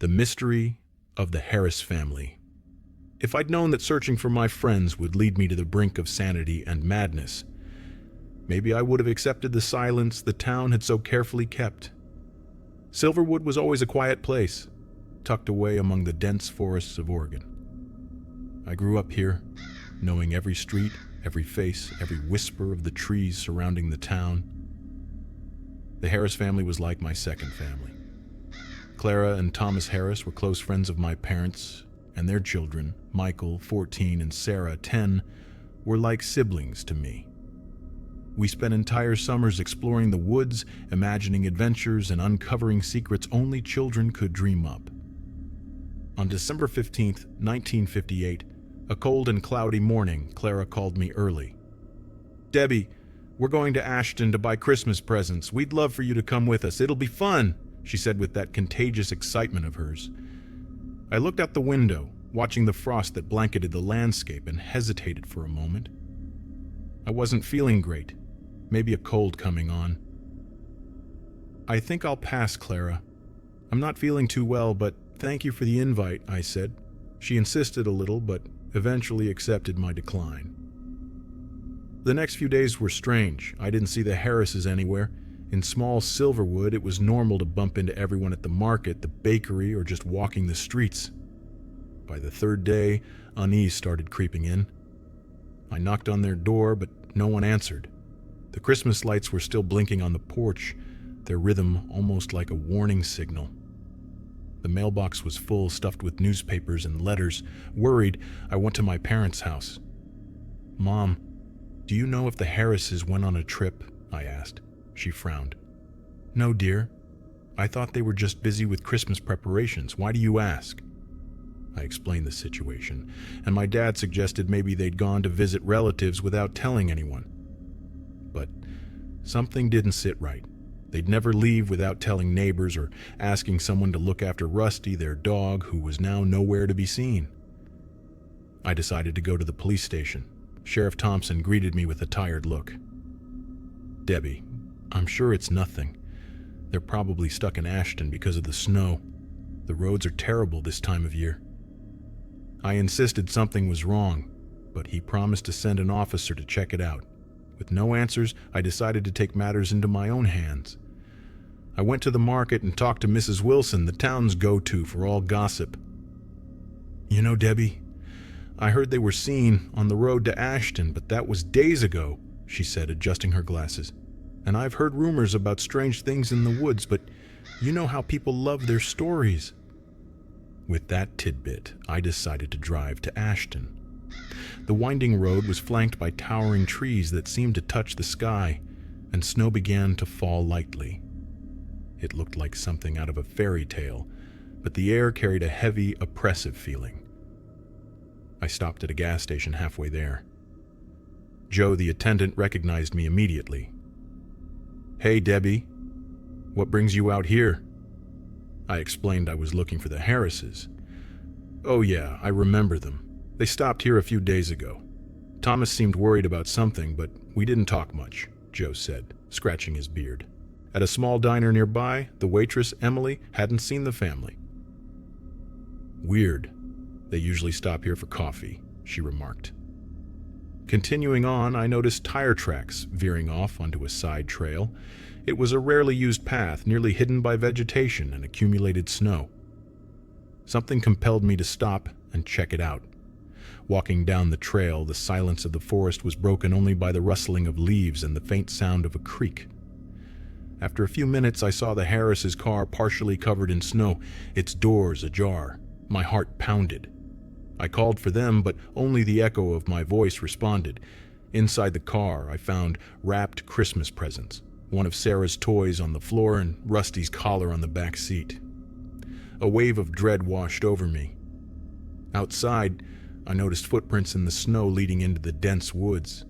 The mystery of the Harris family. If I'd known that searching for my friends would lead me to the brink of sanity and madness, maybe I would have accepted the silence the town had so carefully kept. Silverwood was always a quiet place, tucked away among the dense forests of Oregon. I grew up here, knowing every street, every face, every whisper of the trees surrounding the town. The Harris family was like my second family. Clara and Thomas Harris were close friends of my parents, and their children, Michael, 14, and Sarah, 10, were like siblings to me. We spent entire summers exploring the woods, imagining adventures, and uncovering secrets only children could dream up. On December 15th, 1958, a cold and cloudy morning, Clara called me early. "Debbie, we're going to Ashton to buy Christmas presents. We'd love for you to come with us. It'll be fun," she said with that contagious excitement of hers. I looked out the window, watching the frost that blanketed the landscape, and hesitated for a moment. I wasn't feeling great. Maybe a cold coming on. "I think I'll pass, Clara. I'm not feeling too well, but thank you for the invite," I said. She insisted a little, but eventually accepted my decline. The next few days were strange. I didn't see the Harrises anywhere. In small Silverwood, it was normal to bump into everyone at the market, the bakery, or just walking the streets. By the third day, unease started creeping in. I knocked on their door, but no one answered. The Christmas lights were still blinking on the porch, their rhythm almost like a warning signal. The mailbox was full, stuffed with newspapers and letters. Worried, I went to my parents' house. "Mom, do you know if the Harrises went on a trip?" I asked. She frowned. "No, dear. I thought they were just busy with Christmas preparations. Why do you ask?" I explained the situation, and my dad suggested maybe they'd gone to visit relatives without telling anyone. But something didn't sit right. They'd never leave without telling neighbors or asking someone to look after Rusty, their dog, who was now nowhere to be seen. I decided to go to the police station. Sheriff Thompson greeted me with a tired look. "Debbie, I'm sure it's nothing. They're probably stuck in Ashton because of the snow. The roads are terrible this time of year." I insisted something was wrong, but he promised to send an officer to check it out. With no answers, I decided to take matters into my own hands. I went to the market and talked to Mrs. Wilson, the town's go-to for all gossip. "You know, Debbie, I heard they were seen on the road to Ashton, but that was days ago," she said, adjusting her glasses. "And I've heard rumors about strange things in the woods, but you know how people love their stories." With that tidbit, I decided to drive to Ashton. The winding road was flanked by towering trees that seemed to touch the sky, and snow began to fall lightly. It looked like something out of a fairy tale, but the air carried a heavy, oppressive feeling. I stopped at a gas station halfway there. Joe, the attendant, recognized me immediately. "Hey, Debbie, what brings you out here?" I explained I was looking for the Harrises. "Oh yeah, I remember them. They stopped here a few days ago. Thomas seemed worried about something, but we didn't talk much," Joe said, scratching his beard. At a small diner nearby, the waitress, Emily, hadn't seen the family. "Weird. They usually stop here for coffee," she remarked. Continuing on, I noticed tire tracks veering off onto a side trail. It was a rarely used path, nearly hidden by vegetation and accumulated snow. Something compelled me to stop and check it out. Walking down the trail, the silence of the forest was broken only by the rustling of leaves and the faint sound of a creak. After a few minutes, I saw the Harris' car partially covered in snow, its doors ajar. My heart pounded. I called for them, but only the echo of my voice responded. Inside the car, I found wrapped Christmas presents, one of Sarah's toys on the floor and Rusty's collar on the back seat. A wave of dread washed over me. Outside, I noticed footprints in the snow leading into the dense woods.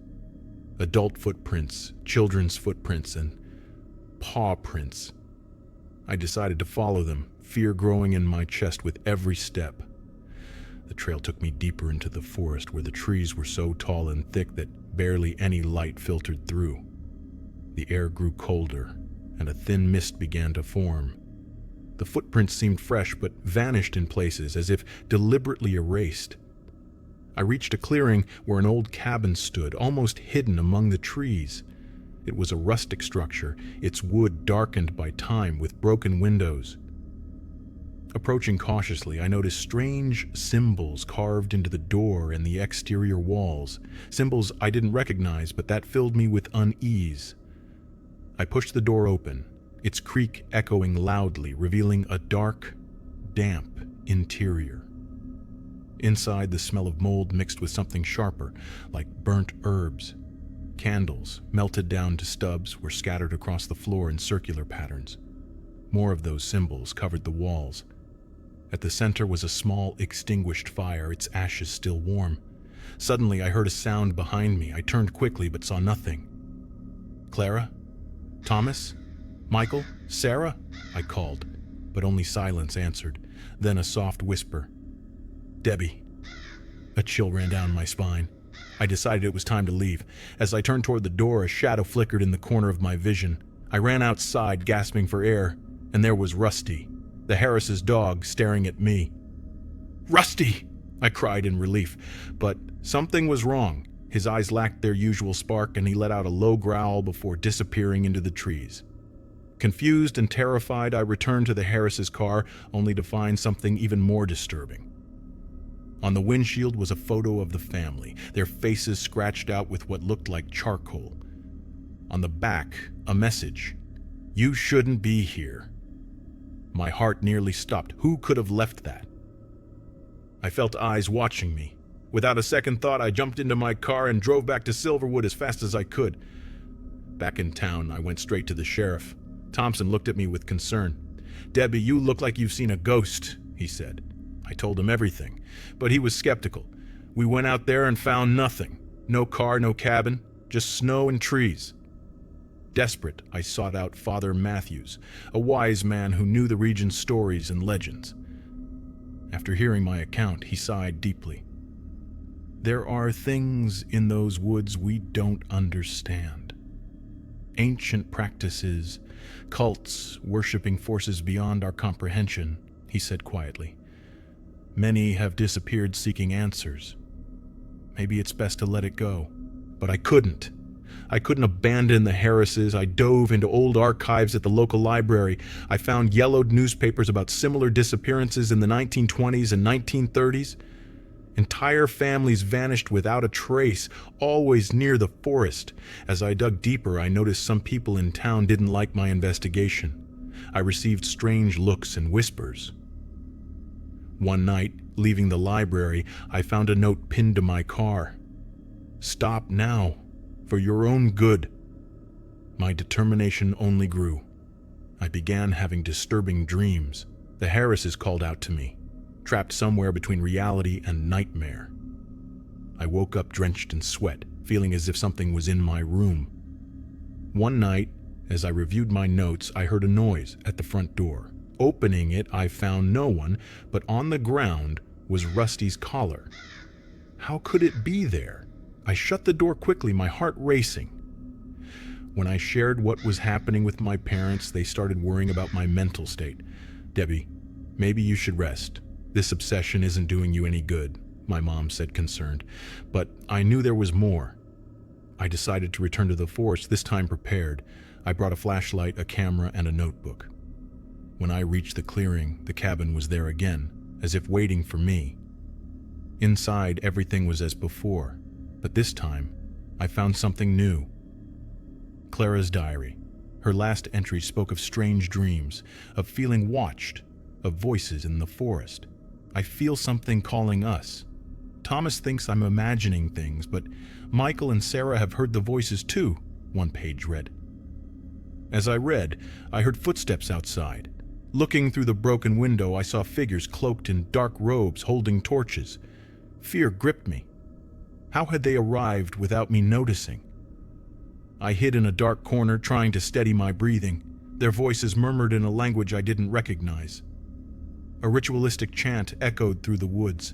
Adult footprints, children's footprints, and paw prints. I decided to follow them, fear growing in my chest with every step. The trail took me deeper into the forest where the trees were so tall and thick that barely any light filtered through. The air grew colder, and a thin mist began to form. The footprints seemed fresh but vanished in places, as if deliberately erased. I reached a clearing where an old cabin stood, almost hidden among the trees. It was a rustic structure, its wood darkened by time with broken windows. Approaching cautiously, I noticed strange symbols carved into the door and the exterior walls, symbols I didn't recognize, but that filled me with unease. I pushed the door open, its creak echoing loudly, revealing a dark, damp interior. Inside, the smell of mold mixed with something sharper, like burnt herbs. Candles, melted down to stubs, were scattered across the floor in circular patterns. More of those symbols covered the walls. At the center was a small, extinguished fire, its ashes still warm. Suddenly, I heard a sound behind me. I turned quickly, but saw nothing. "Clara? Thomas? Michael? Sarah?" I called, but only silence answered. Then a soft whisper. "Debbie." A chill ran down my spine. I decided it was time to leave. As I turned toward the door, a shadow flickered in the corner of my vision. I ran outside, gasping for air, and there was Rusty, the Harris's dog, staring at me. "Rusty!" I cried in relief, but something was wrong. His eyes lacked their usual spark, and he let out a low growl before disappearing into the trees. Confused and terrified, I returned to the Harris's car, only to find something even more disturbing. On the windshield was a photo of the family, their faces scratched out with what looked like charcoal. On the back, a message: "You shouldn't be here." My heart nearly stopped. Who could have left that? I felt eyes watching me. Without a second thought, I jumped into my car and drove back to Silverwood as fast as I could. Back in town, I went straight to the sheriff. Thompson looked at me with concern. "Debbie, you look like you've seen a ghost," he said. I told him everything, but he was skeptical. We went out there and found nothing. No car, no cabin, just snow and trees. Desperate, I sought out Father Matthews, a wise man who knew the region's stories and legends. After hearing my account, he sighed deeply. "There are things in those woods we don't understand. Ancient practices, cults, worshipping forces beyond our comprehension," he said quietly. "Many have disappeared seeking answers. Maybe it's best to let it go." But I couldn't. I couldn't abandon the Harrises. I dove into old archives at the local library. I found yellowed newspapers about similar disappearances in the 1920s and 1930s. Entire families vanished without a trace, always near the forest. As I dug deeper, I noticed some people in town didn't like my investigation. I received strange looks and whispers. One night, leaving the library, I found a note pinned to my car. "Stop now, for your own good." My determination only grew. I began having disturbing dreams. The Harrises called out to me, trapped somewhere between reality and nightmare. I woke up drenched in sweat, feeling as if something was in my room. One night, as I reviewed my notes, I heard a noise at the front door. Opening it, I found no one, but on the ground was Rusty's collar. How could it be there? I shut the door quickly, my heart racing. When I shared what was happening with my parents, they started worrying about my mental state. "Debbie, maybe you should rest. This obsession isn't doing you any good," my mom said, concerned. But I knew there was more. I decided to return to the forest, this time prepared. I brought a flashlight, a camera, and a notebook. When I reached the clearing, the cabin was there again, as if waiting for me. Inside, everything was as before, but this time, I found something new. Clara's diary. Her last entry spoke of strange dreams, of feeling watched, of voices in the forest. "I feel something calling us. Thomas thinks I'm imagining things, but Michael and Sarah have heard the voices too," one page read. As I read, I heard footsteps outside. Looking through the broken window, I saw figures cloaked in dark robes holding torches. Fear gripped me. How had they arrived without me noticing? I hid in a dark corner, trying to steady my breathing. Their voices murmured in a language I didn't recognize. A ritualistic chant echoed through the woods.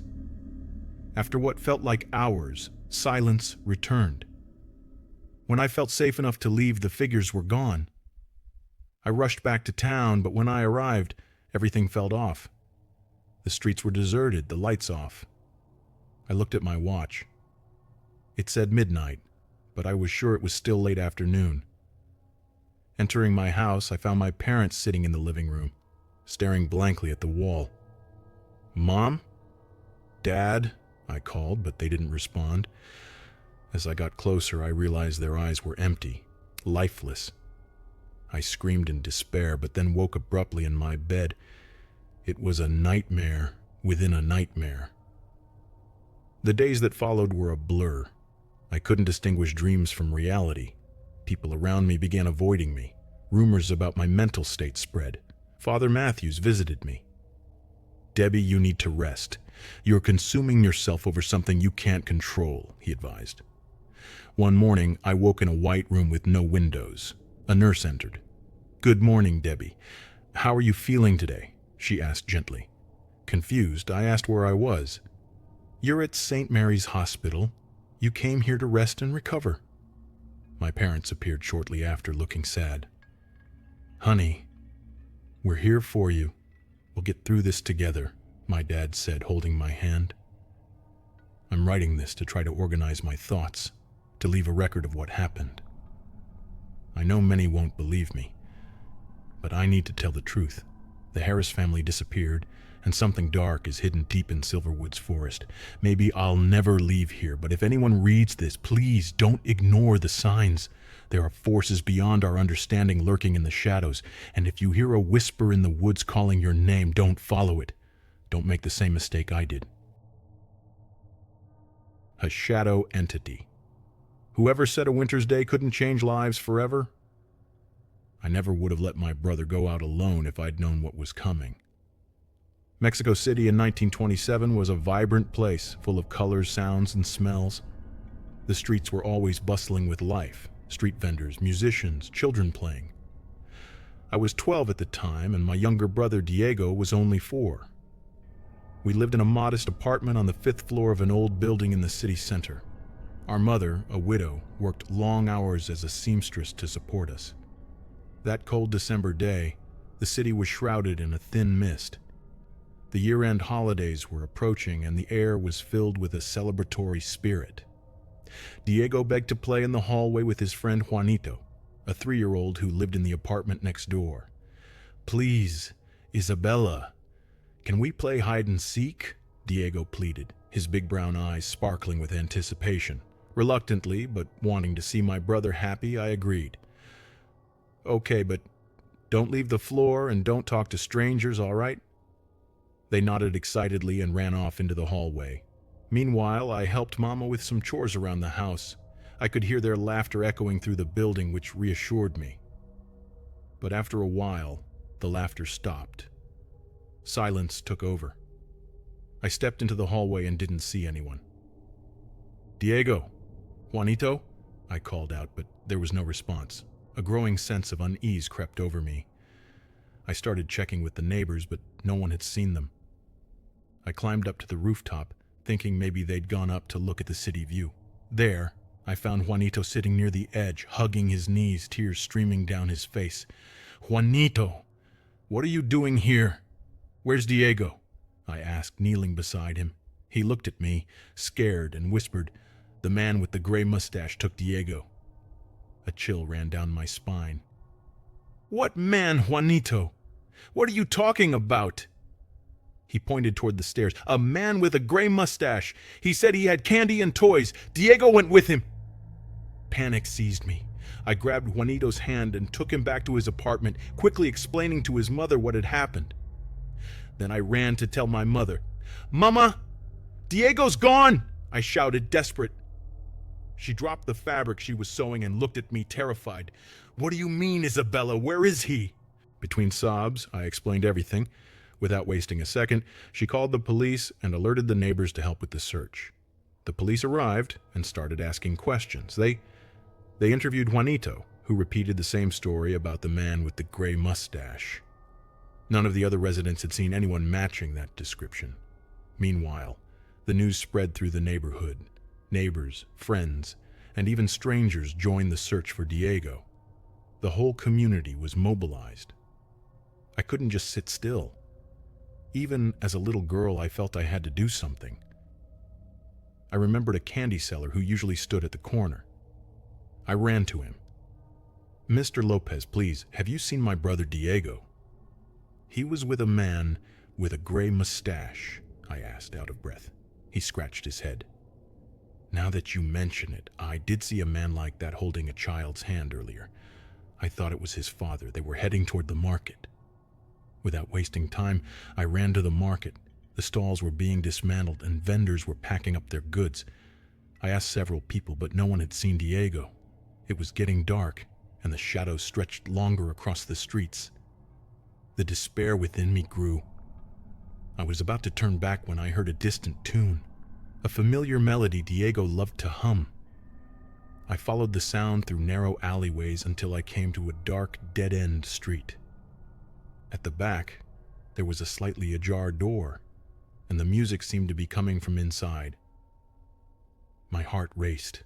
After what felt like hours, silence returned. When I felt safe enough to leave, the figures were gone. I rushed back to town, but when I arrived, Everything felt off. The streets were deserted, the lights off. I looked at my watch. It said midnight, but I was sure it was still late afternoon. Entering my house, I found my parents sitting in the living room, staring blankly at the wall. "Mom? Dad?" I called, but they didn't respond. As I got closer, I realized their eyes were empty, lifeless. I screamed in despair, but then woke abruptly in my bed. It was a nightmare within a nightmare. The days that followed were a blur. I couldn't distinguish dreams from reality. People around me began avoiding me. Rumors about my mental state spread. Father Matthews visited me. "Debbie, you need to rest. You're consuming yourself over something you can't control," he advised. One morning, I woke in a white room with no windows. A nurse entered. "Good morning, Debbie. How are you feeling today?" she asked gently. Confused, I asked where I was. "You're at St. Mary's Hospital. You came here to rest and recover." My parents appeared shortly after, looking sad. "Honey, we're here for you. We'll get through this together," my dad said, holding my hand. I'm writing this to try to organize my thoughts, to leave a record of what happened. I know many won't believe me, but I need to tell the truth. The Harris family disappeared, and something dark is hidden deep in Silverwood's forest. Maybe I'll never leave here, but if anyone reads this, please don't ignore the signs. There are forces beyond our understanding lurking in the shadows, and if you hear a whisper in the woods calling your name, don't follow it. Don't make the same mistake I did. A shadow entity. Whoever said a winter's day couldn't change lives forever? I never would have let my brother go out alone if I'd known what was coming. Mexico City in 1927 was a vibrant place, full of colors, sounds, and smells. The streets were always bustling with life, street vendors, musicians, children playing. I was 12 at the time, and my younger brother Diego was only 4. We lived in a modest apartment on the 5th floor of an old building in the city center. Our mother, a widow, worked long hours as a seamstress to support us. That cold December day, the city was shrouded in a thin mist. The year-end holidays were approaching, and the air was filled with a celebratory spirit. Diego begged to play in the hallway with his friend Juanito, a 3-year-old who lived in the apartment next door. "Please, Isabella, can we play hide-and-seek?" Diego pleaded, his big brown eyes sparkling with anticipation. Reluctantly, but wanting to see my brother happy, I agreed. "Okay, but don't leave the floor and don't talk to strangers, all right?" They nodded excitedly and ran off into the hallway. Meanwhile, I helped Mama with some chores around the house. I could hear their laughter echoing through the building, which reassured me. But after a while, the laughter stopped. Silence took over. I stepped into the hallway and didn't see anyone. "Diego, Juanito?" I called out, but there was no response. A growing sense of unease crept over me. I started checking with the neighbors, but no one had seen them. I climbed up to the rooftop, thinking maybe they'd gone up to look at the city view. There, I found Juanito sitting near the edge, hugging his knees, tears streaming down his face. "Juanito, what are you doing here? Where's Diego?" I asked, kneeling beside him. He looked at me, scared, and whispered, "The man with the gray mustache took Diego." A chill ran down my spine. "What man, Juanito? What are you talking about?" He pointed toward the stairs. "A man with a gray mustache. He said he had candy and toys. Diego went with him." Panic seized me. I grabbed Juanito's hand and took him back to his apartment, quickly explaining to his mother what had happened. Then I ran to tell my mother. "Mama, Diego's gone!" I shouted, desperate. She dropped the fabric she was sewing and looked at me, terrified. "What do you mean, Isabella? Where is he?" Between sobs, I explained everything. Without wasting a second, she called the police and alerted the neighbors to help with the search. The police arrived and started asking questions. They interviewed Juanito, who repeated the same story about the man with the gray mustache. None of the other residents had seen anyone matching that description. Meanwhile, the news spread through the neighborhood. Neighbors, friends, and even strangers joined the search for Diego. The whole community was mobilized. I couldn't just sit still. Even as a little girl, I felt I had to do something. I remembered a candy seller who usually stood at the corner. I ran to him. "Mr. Lopez, please, have you seen my brother Diego?" "He was with a man with a gray mustache," I asked, out of breath. He scratched his head. "Now that you mention it, I did see a man like that holding a child's hand earlier. I thought it was his father. They were heading toward the market." Without wasting time, I ran to the market. The stalls were being dismantled and vendors were packing up their goods. I asked several people, but no one had seen Diego. It was getting dark, and the shadows stretched longer across the streets. The despair within me grew. I was about to turn back when I heard a distant tune, a familiar melody Diego loved to hum. I followed the sound through narrow alleyways until I came to a dark, dead-end street. At the back, there was a slightly ajar door, and the music seemed to be coming from inside. My heart raced.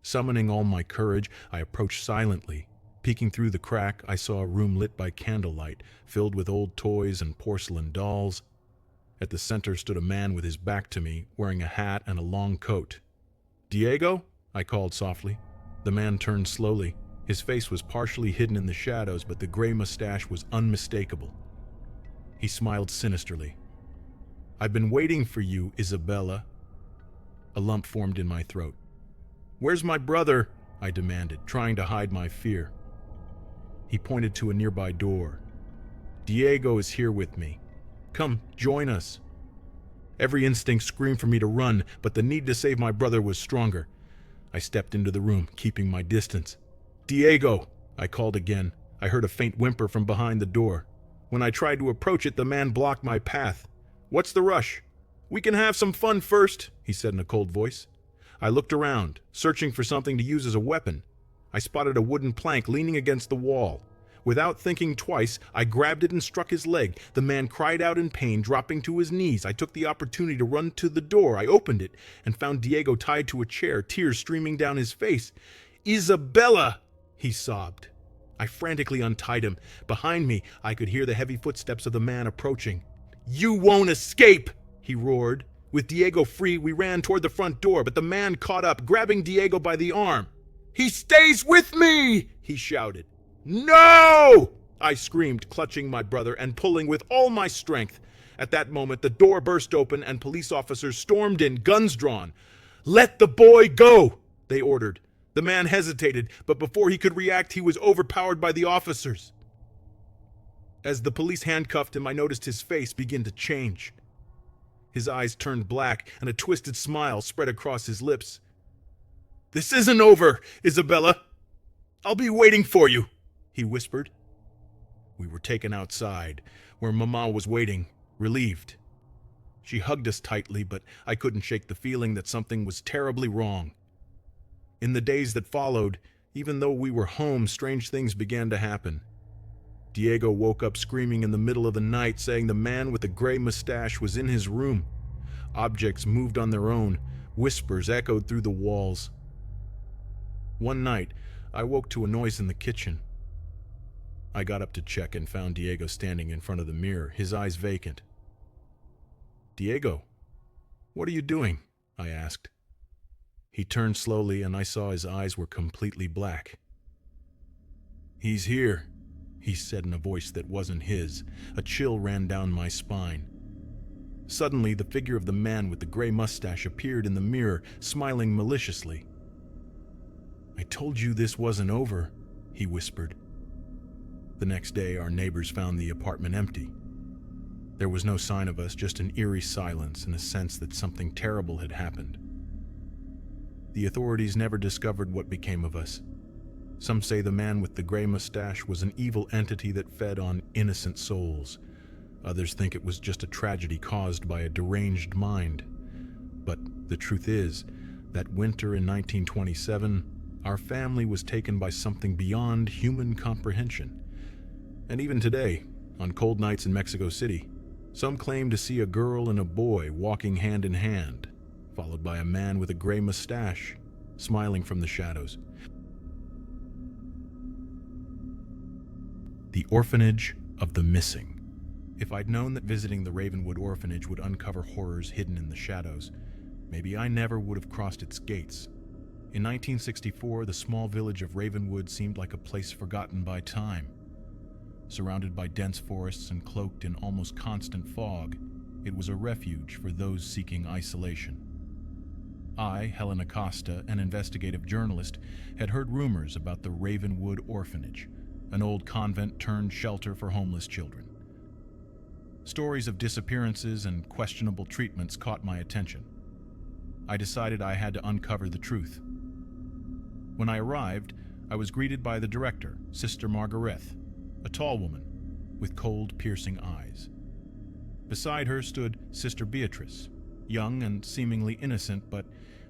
Summoning all my courage, I approached silently. Peeking through the crack, I saw a room lit by candlelight, filled with old toys and porcelain dolls. At the center stood a man with his back to me, wearing a hat and a long coat. "Diego?" I called softly. The man turned slowly. His face was partially hidden in the shadows, but the gray mustache was unmistakable. He smiled sinisterly. "I've been waiting for you, Isabella." A lump formed in my throat. "Where's my brother?" I demanded, trying to hide my fear. He pointed to a nearby door. "Diego is here with me. Come, join us." Every instinct screamed for me to run, but the need to save my brother was stronger. I stepped into the room, keeping my distance. "Diego!" I called again. I heard a faint whimper from behind the door. When I tried to approach it, the man blocked my path. "What's the rush?" "We can have some fun first," he said in a cold voice. I looked around, searching for something to use as a weapon. I spotted a wooden plank leaning against the wall. Without thinking twice, I grabbed it and struck his leg. The man cried out in pain, dropping to his knees. I took the opportunity to run to the door. I opened it and found Diego tied to a chair, tears streaming down his face. "Isabella!" he sobbed. I frantically untied him. Behind me, I could hear the heavy footsteps of the man approaching. "You won't escape!" he roared. With Diego free, we ran toward the front door, but the man caught up, grabbing Diego by the arm. "He stays with me!" he shouted. "No!" I screamed, clutching my brother and pulling with all my strength. At that moment, the door burst open and police officers stormed in, guns drawn. "Let the boy go!" they ordered. The man hesitated, but before he could react, he was overpowered by the officers. As the police handcuffed him, I noticed his face begin to change. His eyes turned black, and a twisted smile spread across his lips. "This isn't over, Isabella. I'll be waiting for you," he whispered. We were taken outside, where Mama was waiting, relieved. She hugged us tightly, but I couldn't shake the feeling that something was terribly wrong. In the days that followed, even though we were home, strange things began to happen. Diego woke up screaming in the middle of the night, saying the man with the gray mustache was in his room. Objects moved on their own. Whispers echoed through the walls. One night, I woke to a noise in the kitchen. I got up to check and found Diego standing in front of the mirror, his eyes vacant. "Diego, what are you doing?" I asked. He turned slowly, and I saw his eyes were completely black. "He's here," he said in a voice that wasn't his. A chill ran down my spine. Suddenly, the figure of the man with the gray mustache appeared in the mirror, smiling maliciously. "I told you this wasn't over," he whispered. The next day, our neighbors found the apartment empty. There was no sign of us, just an eerie silence and a sense that something terrible had happened. The authorities never discovered what became of us. Some say the man with the gray mustache was an evil entity that fed on innocent souls. Others think it was just a tragedy caused by a deranged mind. But the truth is, that winter in 1927, our family was taken by something beyond human comprehension. And even today, on cold nights in Mexico City, some claim to see a girl and a boy walking hand in hand, followed by a man with a gray mustache, smiling from the shadows. The Orphanage of the Missing If I'd known that visiting the Ravenwood orphanage would uncover horrors hidden in the shadows, maybe I never would have crossed its gates. In 1964, the small village of Ravenwood seemed like a place forgotten by time. Surrounded by dense forests and cloaked in almost constant fog, it was a refuge for those seeking isolation. I, Helen Acosta, an investigative journalist, had heard rumors about the Ravenwood Orphanage, an old convent turned shelter for homeless children. Stories of disappearances and questionable treatments caught my attention. I decided I had to uncover the truth. When I arrived, I was greeted by the director, Sister Margaret, a tall woman with cold, piercing eyes. Beside her stood Sister Beatrice, young and seemingly innocent, but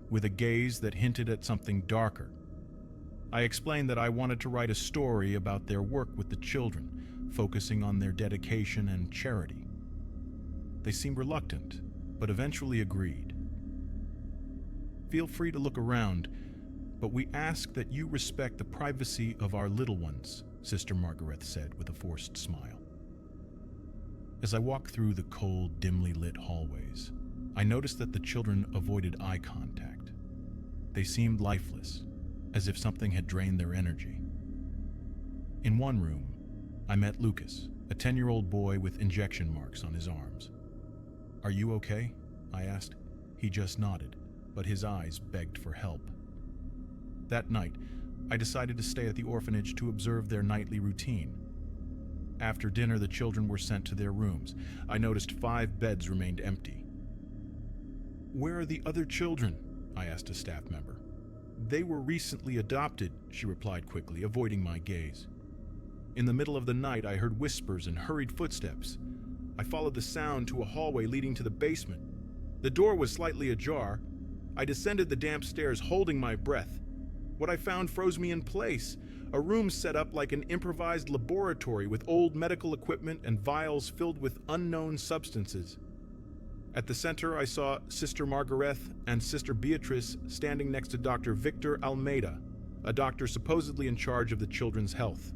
with a gaze that hinted at something darker. I explained that I wanted to write a story about their work with the children, focusing on their dedication and charity. They seemed reluctant, but eventually agreed. Feel free to look around, but we ask that you respect the privacy of our little ones, Sister Margaret said with a forced smile. As I walked through the cold, dimly lit hallways, I noticed that the children avoided eye contact. They seemed lifeless, as if something had drained their energy. In one room, I met Lucas, a 10-year-old boy with injection marks on his arms. "Are you okay?" I asked. He just nodded, but his eyes begged for help. That night, I decided to stay at the orphanage to observe their nightly routine. After dinner, the children were sent to their rooms. I noticed 5 beds remained empty. "Where are the other children?" I asked a staff member. "They were recently adopted," she replied quickly, avoiding my gaze. In the middle of the night, I heard whispers and hurried footsteps. I followed the sound to a hallway leading to the basement. The door was slightly ajar. I descended the damp stairs, holding my breath. What I found froze me in place. A room set up like an improvised laboratory with old medical equipment and vials filled with unknown substances. At the center, I saw Sister Margaret and Sister Beatrice standing next to Dr. Victor Almeida, a doctor supposedly in charge of the children's health.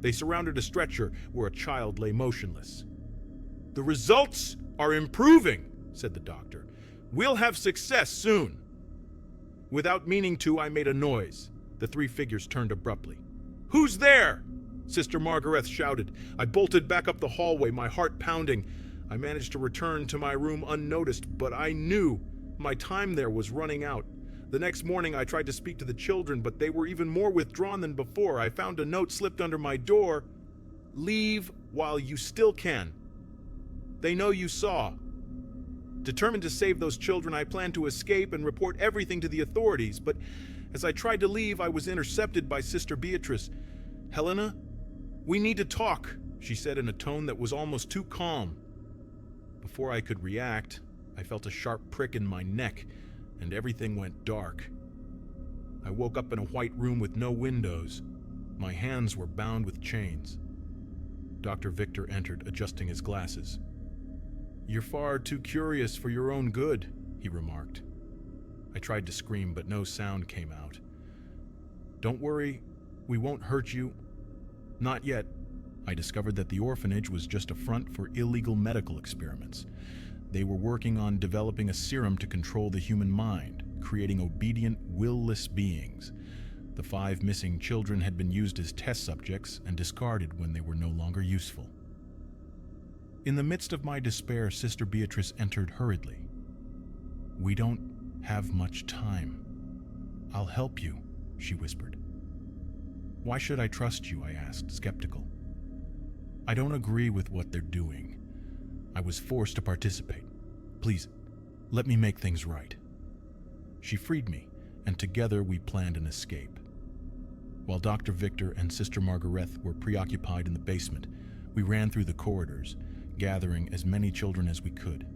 They surrounded a stretcher where a child lay motionless. "The results are improving," said the doctor. "We'll have success soon." Without meaning to, I made a noise. The 3 figures turned abruptly. "Who's there?" Sister Margaret shouted. I bolted back up the hallway, my heart pounding. I managed to return to my room unnoticed, but I knew my time there was running out. The next morning, I tried to speak to the children, but they were even more withdrawn than before. I found a note slipped under my door. "Leave while you still can. They know you saw." Determined to save those children, I planned to escape and report everything to the authorities, but as I tried to leave, I was intercepted by Sister Beatrice. "Helena, we need to talk," she said in a tone that was almost too calm. Before I could react, I felt a sharp prick in my neck, and everything went dark. I woke up in a white room with no windows. My hands were bound with chains. Dr. Victor entered, adjusting his glasses. "You're far too curious for your own good," he remarked. I tried to scream, but no sound came out. "Don't worry, we won't hurt you." Not yet. I discovered that the orphanage was just a front for illegal medical experiments. They were working on developing a serum to control the human mind, creating obedient, will-less beings. The 5 missing children had been used as test subjects and discarded when they were no longer useful. In the midst of my despair, Sister Beatrice entered hurriedly. "We don't have much time. I'll help you," she whispered. "Why should I trust you?" I asked, skeptical. "I don't agree with what they're doing. I was forced to participate. Please, let me make things right." She freed me, and together we planned an escape. While Dr. Victor and Sister Margaret were preoccupied in the basement, we ran through the corridors, gathering as many children as we could.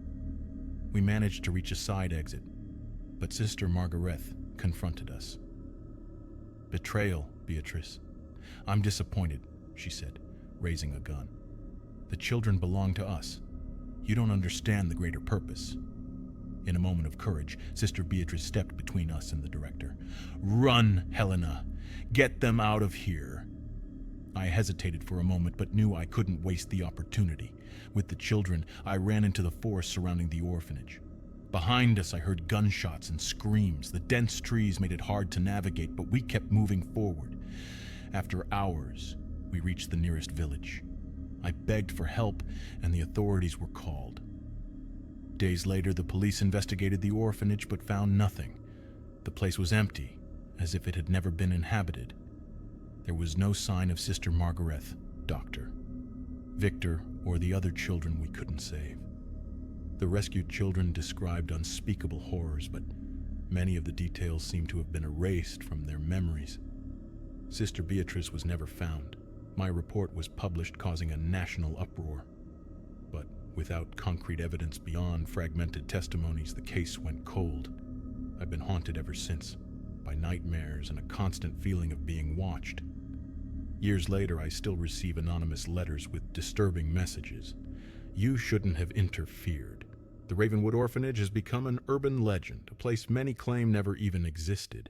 We managed to reach a side exit, but Sister Margaret confronted us. "Betrayal, Beatrice. I'm disappointed," she said, raising a gun. "The children belong to us. You don't understand the greater purpose." In a moment of courage, Sister Beatrice stepped between us and the director. "Run, Helena! Get them out of here!" I hesitated for a moment, but knew I couldn't waste the opportunity. With the children, I ran into the forest surrounding the orphanage. Behind us, I heard gunshots and screams. The dense trees made it hard to navigate, but we kept moving forward. After hours, we reached the nearest village. I begged for help, and the authorities were called. Days later, the police investigated the orphanage but found nothing. The place was empty, as if it had never been inhabited. There was no sign of Sister Margarethe, Doctor, Victor, or the other children we couldn't save. The rescued children described unspeakable horrors, but many of the details seemed to have been erased from their memories. Sister Beatrice was never found. My report was published, causing a national uproar. But without concrete evidence beyond fragmented testimonies, the case went cold. I've been haunted ever since, by nightmares and a constant feeling of being watched. Years later, I still receive anonymous letters with disturbing messages. You shouldn't have interfered. The Ravenwood Orphanage has become an urban legend, a place many claim never even existed.